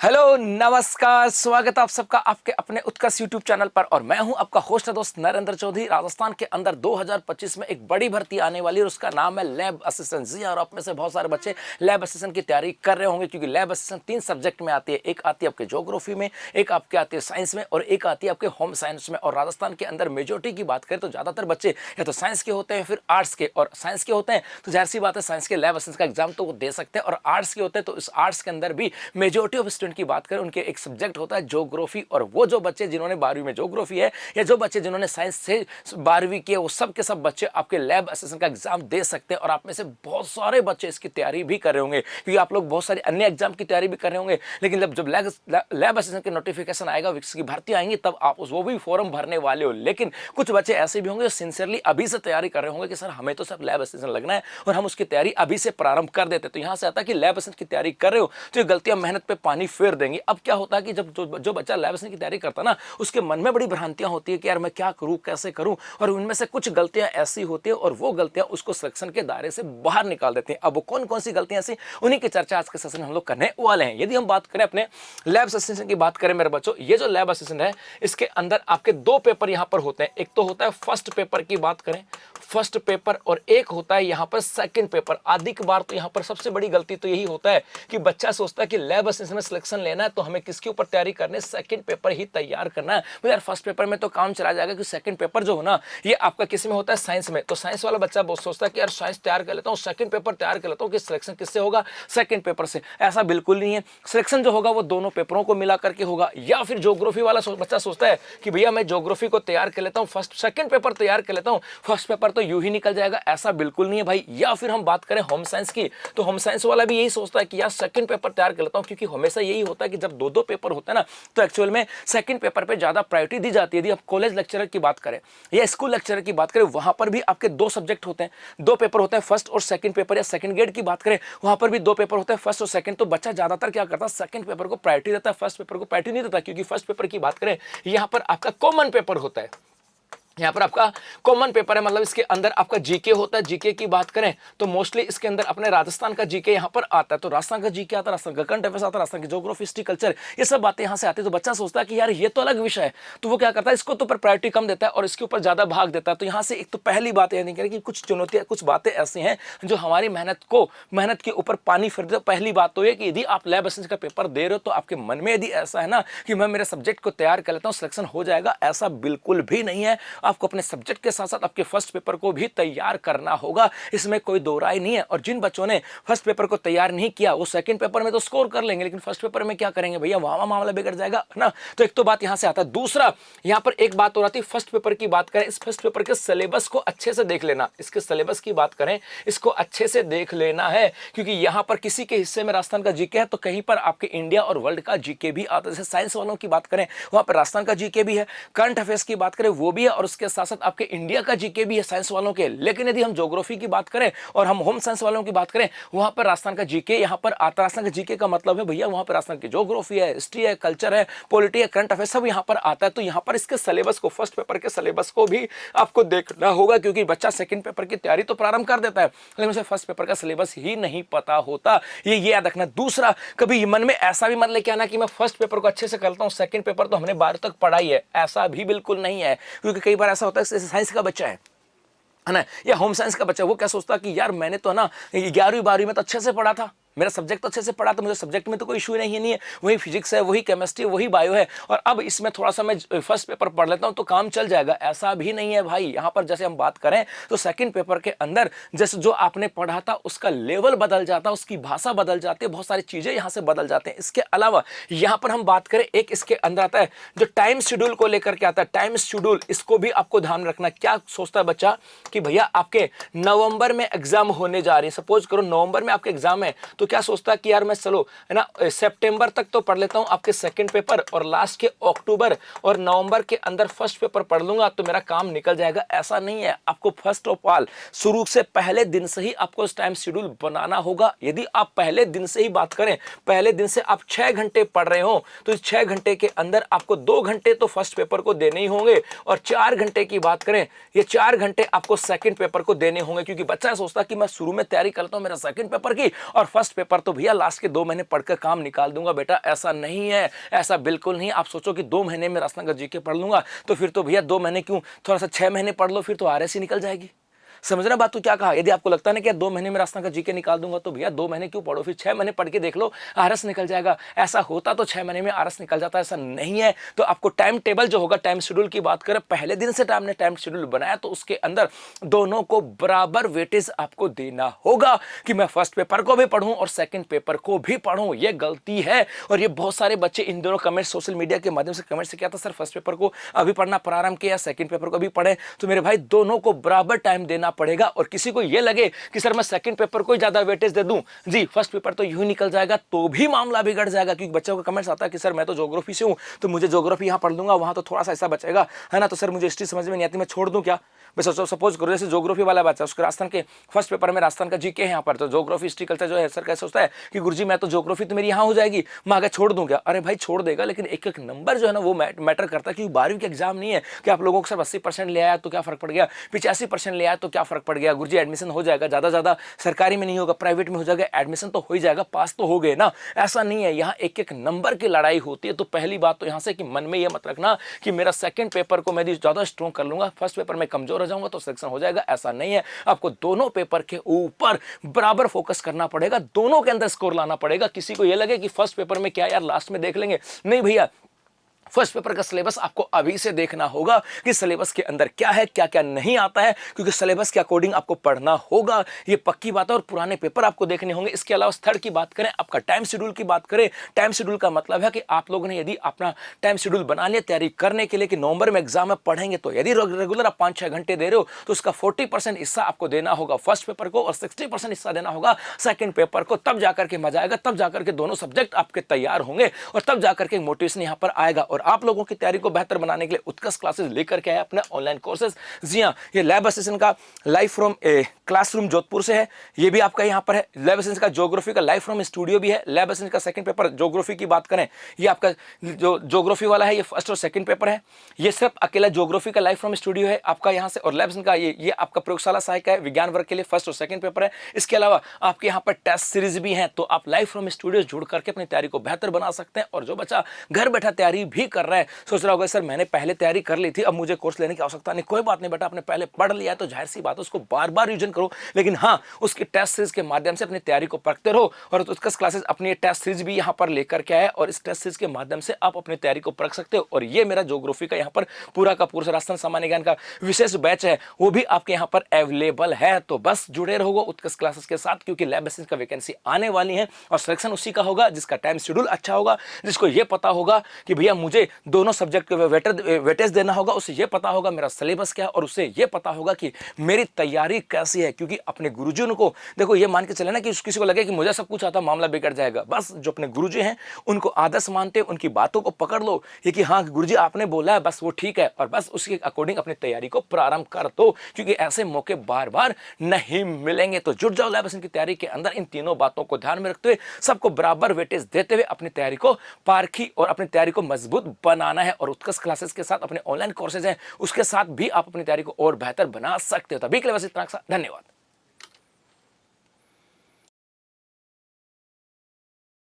Hello नमस्कार, स्वागत है आप सबका आपके अपने उत्कर्ष यूट्यूब चैनल पर। और मैं हूं आपका होस्ट दोस्त नरेंद्र चौधरी। राजस्थान के अंदर 2025 में एक बड़ी भर्ती आने वाली है और उसका नाम है लैब असिस्टेंट। जी और आप में से बहुत सारे बच्चे लैब असिस्टेंट की तैयारी कर रहे होंगे, क्योंकि लैब असिस्टेंट 3 सब्जेक्ट में आती है। एक आती है आपके ज्योग्राफी में, एक आपके आती है साइंस में और एक आती है आपके होम साइंस में। और राजस्थान के अंदर मेजोरिटी की बात करें तो ज़्यादातर बच्चे या तो साइंस के होते हैं फिर आर्ट्स के। और साइंस के होते हैं तो जाहिर सी बात है साइंस के लैब असिस्टेंट का एग्जाम तो वो दे सकते हैं। और आर्ट्स के होते हैं तो इस आर्ट्स के अंदर भी मेजोरिटी ऑफ स्टूडेंट की बात करें उनके एक सब्जेक्ट होता है ज्योग्राफी। और वो जो बच्चे जिन्होंने 12वीं में ज्योग्राफी है या जो बच्चे जिन्होंने साइंस से 12वीं की है, वो सब के सब बच्चे आपके लैब असिस्टेंट का एग्जाम दे सकते हैं। और आप में से बहुत सारे बच्चे इसकी तैयारी भी कर रहे होंगे, क्योंकि आप लोग बहुत सारे अन्य एग्जाम की तैयारी भी कर रहे होंगे। लेकिन जब लैब असिस्टेंट की नोटिफिकेशन आएगा, की भर्ती आएंगी, तब आप वो भी फॉर्म भरने वाले हो। लेकिन कुछ बच्चे ऐसे भी होंगे जो सिंसियरली अभी से तैयारी कर रहे होंगे कि सर हमें तो सब लैब असिस्टेंट लगना है और हम उसकी तैयारी अभी से प्रारंभ कर देते। तो यहां से आता है कि लैब असिस्टेंट की तैयारी कर रहे हो तो ये गलतियां मेहनत पे पानी फेर देंगी। अब क्या होता है कि जब जो बच्चा लैब असिस्टेंट की तैयारी करता है ना, उसके मन में बड़ी भ्रांतियां होती है कि यार मैं क्या करूं, कैसे करूं। और उनमें से कुछ गलतियां ऐसी होती है और वो गलतियां उसको सिलेक्शन के दायरे से बाहर निकाल देती हैं। अब वो कौन कौन सी गलतियां ऐसी, उन्हीं की चर्चा आज के सेशन में हम लोग करने वाले हैं। यदि हम बात करें अपने लैब असिस्टेंट की बात करें मेरे बच्चों, ये जो लैब असिस्टेंट है इसके अंदर आपके 2 पेपर यहां पर होते हैं। एक तो होता है फर्स्ट पेपर की बात करें, फर्स्ट पेपर, और एक होता है यहां पर सेकंड पेपर। अधिक बार तो यहां पर सबसे बड़ी गलती तो यही होता है कि बच्चा सोचता है कि लैब असिस्टेंट में सिलेक्शन लेना है तो हमें किसके ऊपर तैयारी करनी है, सेकंड पेपर ही तैयार करना है। तो यार फर्स्ट पेपर में तो काम चला जाएगा कि सेकंड पेपर जो हो ना ये आपका किस में होता है, साइंस में। तो साइंस वाला बच्चा बहुत सोचता है कि यार साइंस तैयार कर लेता हूं, सेकंड पेपर तैयार कर लेता हूं कि सिलेक्शन किससे होगा, सेकंड पेपर से। ऐसा बिल्कुल नहीं है। सिलेक्शन जो होगा वो दोनों पेपरों को मिला करके होगा। या फिर ज्योग्राफी वाला बच्चा सोचता है कि भैया मैं ज्योग्राफी को तैयार कर लेता हूं, फर्स्ट सेकंड पेपर तैयार कर लेता हूं, फर्स्ट पेपर तो यूं ही निकल जाएगा। ऐसा बिल्कुल नहीं है भाई। या फिर हम बात करें होम साइंस की, तो होम साइंस वाला भी यही सोचता है कि यार सेकंड पेपर तैयार कर लेता हूं, क्योंकि हमेशा यही होता है कि जब 2-2 पेपर होते हैं ना तो एक्चुअल में सेकंड पेपर पे ज्यादा प्रायोरिटी दी जाती है। यदि आप कॉलेज लेक्चरर की बात करें या स्कूल लेक्चरर की बात करें, वहां पर भी आपके 2 सब्जेक्ट होते हैं, 2 पेपर होते हैं, फर्स्ट और सेकंड पेपर। या सेकंड ग्रेड की बात करें वहां पर भी 2 पेपर होते हैं, फर्स्ट और सेकंड। तो बच्चा ज्यादातर क्या करता है, सेकंड पेपर को प्रायोरिटी देता है, फर्स्ट पेपर को प्रायोरिटी नहीं देता। क्योंकि फर्स्ट पेपर की बात करें यहां पर आपका कॉमन पेपर होता है, यहाँ पर आपका कॉमन पेपर है, मतलब इसके अंदर आपका जीके होता है। जीके की बात करें तो मोस्टली इसके अंदर अपने राजस्थान का जीके यहाँ पर आता है। तो राजस्थान का जीके आता है, राजस्थान का करंट अफेयर्स आता है, राजस्थान की ज्योग्राफी, हिस्ट्री, कल्चर, ये सब बातें यहाँ से आती है। तो बच्चा सोचता है कि यार ये तो अलग विषय है, तो वो क्या करता है, इसको तो पर प्रायोरिटी कम देता है और इसके ऊपर ज्यादा भाग देता है। तो यहाँ से एक तो पहली बात यह नहीं कि कुछ चुनौतियां, कुछ बातें ऐसी हैं जो हमारी मेहनत के ऊपर पानी फिर दे। पहली बात तो ये कि यदि आप लैब असिस्टेंट का पेपर दे रहे हो तो आपके मन में यदि ऐसा है ना कि मैं मेरे सब्जेक्ट को तैयार कर लेता हूँ, सिलेक्शन हो जाएगा, ऐसा बिल्कुल भी नहीं है। आपको अपने सब्जेक्ट के साथ साथ आपके फर्स्ट पेपर को भी तैयार करना होगा, इसमें कोई दो राय नहीं है। और जिन बच्चों ने फर्स्ट पेपर को तैयार नहीं किया वो सेकंड पेपर में तो स्कोर कर लेंगे, लेकिन फर्स्ट पेपर में क्या करेंगे भैया, वहां मामला बिगड़ जाएगा ना। तो एक तो बात यहां से आता है। दूसरा यहां पर एक बात हो रही थी, फर्स्ट पेपर की बात करें, इस फर्स्ट पेपर के सिलेबस को अच्छे से देख लेना। इसके सिलेबस की बात करें, इसको अच्छे से देख लेना है, क्योंकि यहां पर किसी के हिस्से में राजस्थान का जीके है तो कहीं पर आपके इंडिया और वर्ल्ड का जीके भी आता है। जैसे साइंस वालों की बात करें वहां पर राजस्थान का जीके भी है, करंट अफेयर्स की बात करें वो भी है, और उसके साथ साथ आपके इंडिया का जीके भी है साइंस वालों के। लेकिन यदि हम ज्योग्राफी की बात करें और हम होम साइंस वालों की बात करें, वहां पर राजस्थान का जीके यहां पर आता। राजस्थान का जीके का मतलब है भैया वहां पर राजस्थान की ज्योग्राफी है, हिस्ट्री है, कल्चर है, पॉलिटी है, करंट अफेयर्स सब यहां पर आता है। तो यहां पर इसके सिलेबस को, फर्स्ट पेपर के सिलेबस को भी आपको देखना होगा, क्योंकि बच्चा सेकंड पेपर की तैयारी तो प्रारंभ कर देता है लेकिन उसे फर्स्ट पेपर का सिलेबस ही नहीं पता होता। ये याद रखना। दूसरा, कभी मन में ऐसा भी मत लेके आना कि मैं फर्स्ट पेपर को अच्छे से करता हूं, सेकंड पेपर तो हमने 12 तक पढ़ाई है, ऐसा भी बिल्कुल नहीं है। क्योंकि कई बार ऐसा होता है, साइंस का बच्चा है ना, या होम साइंस का बच्चा, वो क्या सोचता है कि यार मैंने तो ना 11वीं 12वीं में तो अच्छे से पढ़ा था, मेरा सब्जेक्ट तो अच्छे से पढ़ा, तो मुझे सब्जेक्ट में तो कोई इशू नहीं है, वही फिजिक्स है, वही केमिस्ट्री, वही बायो है, और अब इसमें थोड़ा सा मैं फर्स्ट पेपर पढ़ लेता हूं तो काम चल जाएगा। ऐसा भी नहीं है भाई। यहां पर जैसे हम बात करें तो सेकंड पेपर के अंदर जैसे जो आपने पढ़ा था उसका लेवल बदल जाता है, उसकी भाषा बदल जाती है, बहुत सारी चीजें यहां से बदल जाते हैं। इसके अलावा यहां पर हम बात करें, एक इसके अंदर आता है जो टाइम शेड्यूल को लेकर के आता है। टाइम शेड्यूल, इसको भी आपको ध्यान रखना। क्या सोचता है बच्चा कि भैया आपके नवंबर में एग्जाम होने जा रही है, सपोज करो नवंबर में आपके एग्जाम है, तो क्या सोचता है कि यार मैं चलो है ना सितंबर तक तो पढ़ लेता हूं आपके सेकंड पेपर, और लास्ट के अक्टूबर और नवंबर के अंदर फर्स्ट पेपर पढ़ लूंगा तो मेरा काम निकल जाएगा। ऐसा नहीं है। आपको फर्स्ट ऑफ ऑल शुरू से पहले दिन से ही आपको टाइम शेड्यूल बनाना होगा। यदि आप पहले दिन से ही बात करें, पहले दिन से आप 6 घंटे पढ़ रहे हो तो इस 6 घंटे के अंदर आपको 2 घंटे तो फर्स्ट पेपर को देने ही होंगे, और 4 घंटे की बात करें, ये 4 घंटे आपको सेकंड पेपर को देने होंगे। क्योंकि बच्चा सोचता कि मैं शुरू में तैयारी करता हूं मेरा सेकंड पेपर की और फर्स्ट फर्स्ट पेपर तो भैया लास्ट के 2 महीने पढ़कर काम निकाल दूंगा बेटा, ऐसा नहीं है, ऐसा बिल्कुल नहीं। आप सोचो कि 2 महीने में राजस्थान का जीके पढ़ लूंगा, तो फिर तो भैया 2 महीने क्यों, थोड़ा सा 6 महीने पढ़ लो, फिर तो आरएस ही निकल जाएगी। समझना बात तो क्या कहा। यदि आपको लगता है ना कि 2 महीने में राजस्थान का जीके निकाल दूंगा, तो भैया 2 महीने क्यों पढ़ो, फिर 6 महीने पढ़ के देख लो, आरएस निकल जाएगा। ऐसा होता तो 6 महीने में आरएस निकल जाता, ऐसा नहीं है। तो आपको टाइम टेबल जो होगा, टाइम शेड्यूल की बात करें, पहले दिन से आपने टाइम शेड्यूल बनाया तो उसके अंदर दोनों को बराबर वेटेज आपको देना होगा कि मैं फर्स्ट पेपर को भी पढ़ूं और सेकंड पेपर को भी पढ़ूं। यह गलती है और ये बहुत सारे बच्चे इन दोनों कमेंट सोशल मीडिया के माध्यम से कमेंट से क्या था, सर फर्स्ट पेपर को अभी पढ़ना प्रारंभ किया, सेकंड पेपर को भी पढ़े। तो मेरे भाई दोनों को बराबर टाइम देना पड़ेगा। और किसी को ये लगे कि सर मैं सेकंड पेपर को ही ज्यादा वेटेज दे दूं, जी फर्स्ट पेपर तो यूं निकल जाएगा, तो भी मामला बिगड़ जाएगा। क्योंकि बच्चों का कमेंट्स आता है कि सर मैं तो ज्योग्राफी से हूं, तो मुझे ज्योग्राफी यहां पढ़ लूंगा, वहां तो थोड़ा सा ऐसा बचेगा, है ना, तो सर मुझे हिस्ट्री समझ में नहीं आती, मैं छोड़ दूं क्या। सपोज करो जैसे ज्योग्राफी वाला बच्चा, उसके राजस्थान के फर्स्ट पेपर में राजस्थान का जीके है यहाँ पर, तो ज्योग्राफी हिस्ट्री कल्चर जो है, सर कैसे सोचता है कि गुरुजी मैं तो ज्योग्राफी तो मेरी यहाँ हो जाएगी, मैं आगे छोड़ दूं क्या। अरे भाई छोड़ देगा, लेकिन एक एक नंबर जो है ना वो मैटर करता है। क्योंकि 12वीं के एग्जाम नहीं है कि आप लोगों को सिर्फ 80% ले आया तो क्या फर्क पड़ गया, 85% ले आया तो क्या फर्क पड़ गया, गुरुजी एडमिशन हो जाएगा, ज्यादा सरकारी में नहीं होगा प्राइवेट में हो जाएगा, एडमिशन तो हो ही जाएगा, पास तो हो गए ना। ऐसा नहीं है, यहाँ एक एक नंबर की लड़ाई होती है। तो पहली बात तो यहाँ से कि मन में यह मत रखना कि मेरा सेकंड पेपर को मैं ज्यादा स्ट्रॉन्ग कर लूंगा, फर्स्ट पेपर में कमजोर हो जाऊंगा तो सिलेक्शन हो जाएगा, ऐसा नहीं है। आपको दोनों पेपर के ऊपर बराबर फोकस करना पड़ेगा, दोनों के अंदर स्कोर लाना पड़ेगा। किसी को यह लगे कि फर्स्ट पेपर में क्या यार लास्ट में देख लेंगे, नहीं भैया, फर्स्ट पेपर का सिलेबस आपको अभी से देखना होगा कि सिलेबस के अंदर क्या है, क्या क्या नहीं आता है, क्योंकि सिलेबस के अकॉर्डिंग आपको पढ़ना होगा, ये पक्की बात है। और पुराने पेपर आपको देखने होंगे। इसके अलावा थर्ड की बात करें, आपका टाइम शेड्यूल की बात करें, टाइम शेड्यूल का मतलब है कि आप लोगों ने यदि अपना टाइम शेड्यूल बना लिया तैयारी करने के लिए कि नवंबर में एग्जाम में पढ़ेंगे, तो यदि रेगुलर आप 5-6 घंटे दे रहे हो तो उसका 40% हिस्सा आपको देना होगा फर्स्ट पेपर को और 60% हिस्सा देना होगा सेकंड पेपर को। तब जाकर के मजा आएगा, तब जाकर के दोनों सब्जेक्ट आपके तैयार होंगे और तब जाकर के मोटिवेशन यहां पर आएगा। और आप लोगों की तैयारी को बेहतर बनाने के लिए उत्कर्ष क्लासेस लेकर के आए अपने ऑनलाइन कोर्सेज। जी हां, ये लैब असिस्टेंट का लाइव फ्रॉम क्लासरूम जोधपुर से है, ये भी आपका यहां पर है। लैब असिस्टेंट का ज्योग्राफी का लाइव फ्रॉम स्टूडियो भी है। लैब असिस्टेंट का सेकंड पेपर ज्योग्राफी की बात करें, ये आपका जो ज्योग्राफी वाला है ये फर्स्ट और सेकंड पेपर है। ये सिर्फ अकेला ज्योग्राफी का लाइव फ्रॉम स्टूडियो है आपका यहां से। और लैब असिस्टेंट का ये आपका प्रयोगशाला सहायक है, विज्ञान वर्ग के लिए फर्स्ट और सेकंड पेपर है। इसके अलावा आपके यहां पर टेस्ट सीरीज भी है, तो आप लाइव फ्रॉम स्टूडियो जुड़ करके अपनी तैयारी को बेहतर बना सकते हैं। और जो बच्चा घर बैठा तैयारी भी कर रहा है, सोच रहा होगा सर मैंने पहले तैयारी कर ली थी, अब मुझे कोर्स लेने की आवश्यकता नहीं। कोई बात नहीं बेटा, आपने पहले पढ़ लिया है तो जाहिर सी बात है उसको बार बार रिवीजन करो, लेकिन हाँ उसकी टेस्ट सीरीज के माध्यम से अपनी तैयारी को परखते रहो। और उत्कर्ष क्लासेस अपनी टेस्ट सीरीज भी यहाँ पर लेकर के आए और इस टेस्ट सीरीज के माध्यम से आप अपनी तैयारी को परख सकते हो। और ये मेरा ज्योग्राफी का यहाँ पर पूरा का पूरा राजस्थान सामान्य ज्ञान का विशेष बैच है, वो भी आपके यहाँ पर अवेलेबल है। तो बस जुड़े रहोगे उत्कर्ष क्लासेस के साथ, क्योंकि लैब असिस्टेंट का वैकेंसी आने वाली है और सिलेक्शन उसी का होगा जिसका टाइम शेड्यूल अच्छा होगा, जिसको ये पता होगा कि भैया मुझे दोनों सब्जेक्ट के वेटेज देना होगा, उसे ये पता होगा मेरा सिलेबस क्या है और उसे ये पता होगा कि मेरी तैयारी कैसी है। क्योंकि अपने गुरुजियों को देखो, ये मान के चले ना कि किसी को लगे कि मुझे सब कुछ आता, मामला बिगड़ जाएगा। बस जो अपने गुरुजी हैं उनको आदर्श मानते, उनकी बातों को पकड़ लो, ये कि हाँ गुरुजी आपने बोला है बस वो ठीक है, और बस उसके अकॉर्डिंग अपनी तैयारी को प्रारंभ कर दो, क्योंकि ऐसे मौके बार बार नहीं मिलेंगे। तो जुट जाओ लैब असिस्टेंट की तैयारी के अंदर, इन तीनों बातों को ध्यान में रखते हुए सबको बराबर वेटेज देते हुए अपनी तैयारी को पारखी और अपनी तैयारी को मजबूत बनाना है। और उत्कर्ष क्लासेस के साथ अपने ऑनलाइन कोर्सेज हैं उसके साथ भी आप अपनी तैयारी को और बेहतर बना सकते हो। तभी के लिए बस इतना, धन्यवाद।